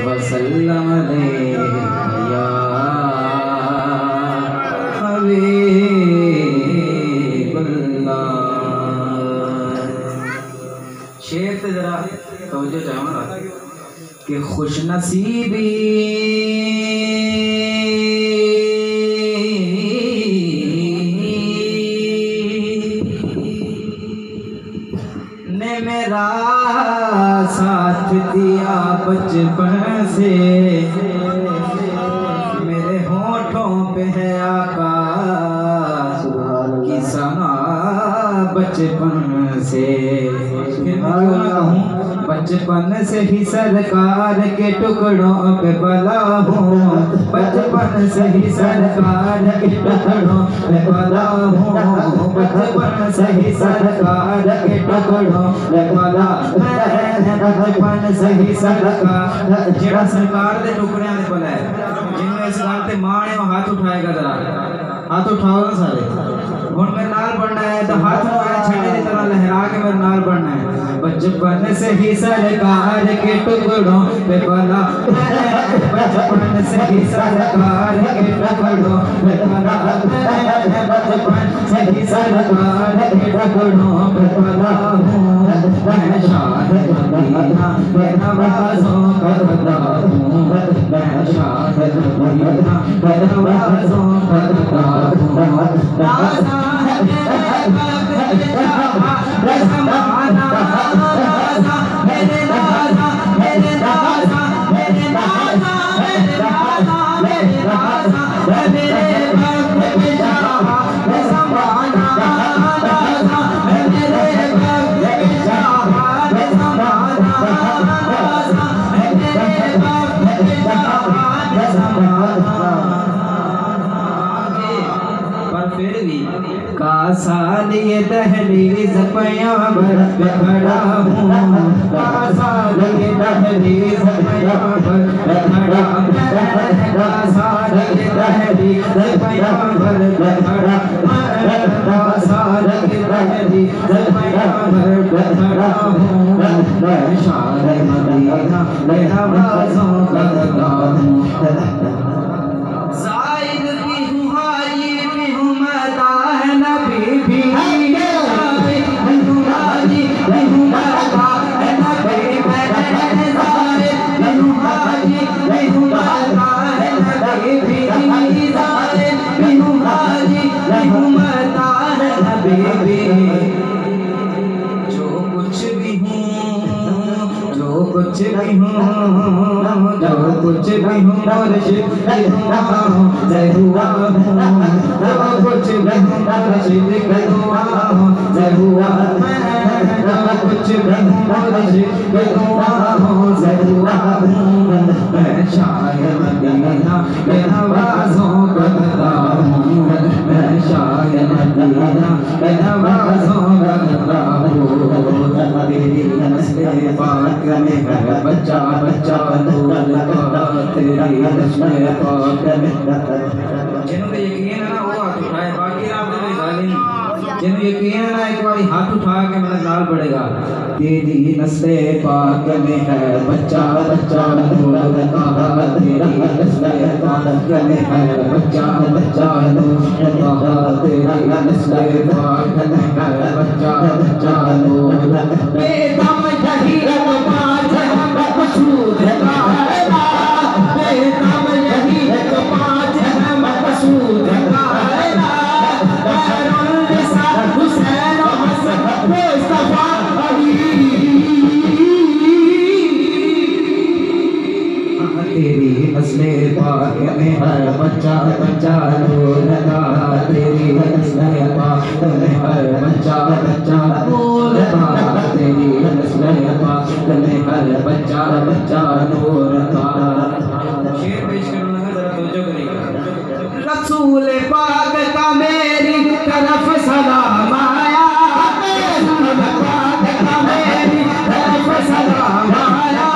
वसल्लम या हबीबल्लाह। शेर से जरा तवज्जो चाहूँगा कि खुश नसीबी ने मेरा साथ दिया बचपन से, मेरे होठों पे है आका की सना बचपन से। फिर मैं क्यों ना कहूँ, बचपन से ही सरकार के टुकड़ों पे पला हूँ, बचपन से ही सरकार के टुकड़ों पे पला हूँ, बचपन से ही सरकार के टुकड़ों पे पला, बचपन से ही सरकार जेड़ा सरकार के टुकड़ियां पे पला है। जिन्हें इस बात पे मां ने हाथ उठाएगा, जरा हाथ उठाओ ना सारे। हुण मेरे नाल पढ़ना है तो हाथ में छड़े की तरह लहरा के मेरे नाल पढ़ना है। बचपन से ही सरकार के टुकड़ों पे पला, बचपन से ही सरकार के टुकड़ों पे पला, बचपन से ही सरकार के टुकड़ों पे पला हूँ। मैं शाद मदीना के नवाज़ों का खुदा हूँ, मैं शाद मदीना के नवाज़ों का खुदा हूँ। नाज़ा है मेरे वक्त पे ज़माना, नाज़ा मेरे नाज़ा मेरे नाज़ा मेरे नाज़ा मेरे नाज़ा मेरे नाज़ा मेरे वक्त पे ज़माना, नाज़ा मेरे वक्त पे ज़माना, नाज़ा मेरे वक्त पे ज़माना। पर फिर भी कासाल ये दहलीज़ पयावर पे खड़ा हूँ, कासाल ये दहलीज़ पयावर पे खड़ा, कासाल ये दहलीज़ पयावर पे खड़ा, कासाल ये दहलीज़ पयावर पे खड़ा हूँ। मैं शाद मदीना के नवाज़ों का खुदा हूँ, ज़ाहिद भी हूँ हाजी भी हूँ मदा है नबी भी, ज़ाहिद भी हूँ हाजी भी हूँ मदा है नबी, मैं ज़ाहिद भी हूँ हाजी भी हूँ मदा है नबी भी, ज़ाहिद भी हूँ हाजी भी हूँ मदा है नबी भी। जो कुछ भी हूँ, जो कुछ भी हूँ, जो कुछ भी हूँ मुर्शिद की दुआ से हुआ हूँ, जो कुछ भी हूँ मुर्शिद की दुआ से हुआ, जो कुछ भी हूँ मुर्शिद की दुआ से हुआ हूँ। मैं शाह मदीना के नवाज़ों का खुदा हूँ, मैं शाह मदीना के नवाज़ों का खुदा हूँ। तेरी नस्ल पाक में है बच्चा बच्चा नूर का, तेरी नस्ल पाक में। जिन्होंने यकीन है ना वो हाथ उठाए, बाकी आपने कोई गाली नहीं। जिन्होंने यकीन है ना एक बार हाथ उठा के मेरा नाल पड़ेगा। तेरी नस्ल पाक में है बच्चा बच्चा नूर का, तेरी नस्ल पाक में है बच्चा बच्चा नूर का, तेरी नस्ल पाक में है बच्चा बच्चा नूर। बेदम शहीद पाँच हम मकसूद का है, बेदम शहीद पाँच हम मकसूद का है, हुसैन हसन मुस्तफा अली। तेरी नस्ल पाक में है बच्चा बच्चा नूर का, तेरी नस्ल पाक में है बच्चा बच्चा नूर का, तेरी नस्ल पाक में है बच्चा बच्चा नूर का। शेर पेश करना है, जरा तवज्जो करिएगा। रसूल पाक का मेरी तरफ सलाम आया, रसूल पाक का मेरी तरफ सलाम आया,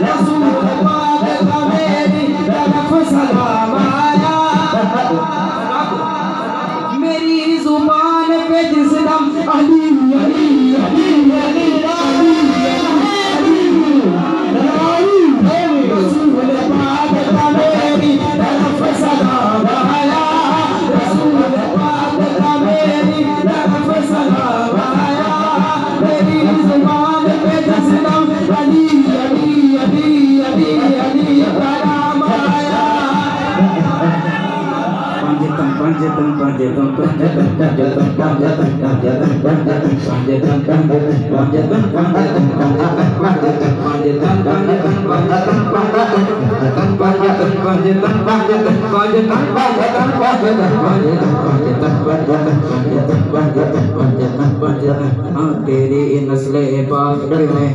रसूल पाक का मेरी तरफ सलाम आया। मेरी जुबान पे जिस दम अली अली अली अली अली अली तेरी नस्ल पाक में है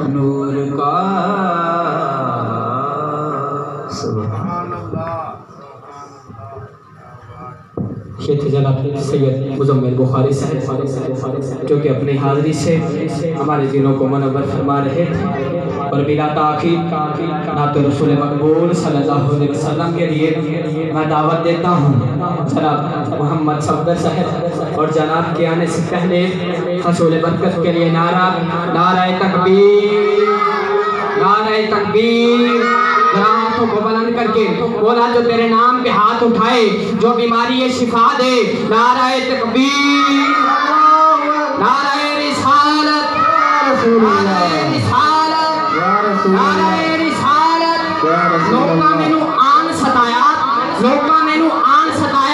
नूर का। ये थे जनाब सैयद मुज़म्मिल बुखारी साहब जो कि अपनी हाज़िरी से हमारे दिलों को मुनव्वर फरमा रहे थे। और बिला ताक़ीद नात रसूल मकबूल सल्लल्लाहु अलैहि वसल्लम के लिए मैं दावत देता हूँ जनाब मोहम्मद सफदर साहब और जनाब के आने से पहले हसूल बरकत के लिए नारा तकबीर, नारा तकबीर। हाथों को बुलंद करके बोला जो तेरे नाम पे हाथ उठाए जो बीमारी है शिफा दे। नाराए तकबीर, नाराए रिसालत, नाराए रिसालत, नाराए रिसालत। लोका मैनू आन सताया, लोका मैनू आन सताया।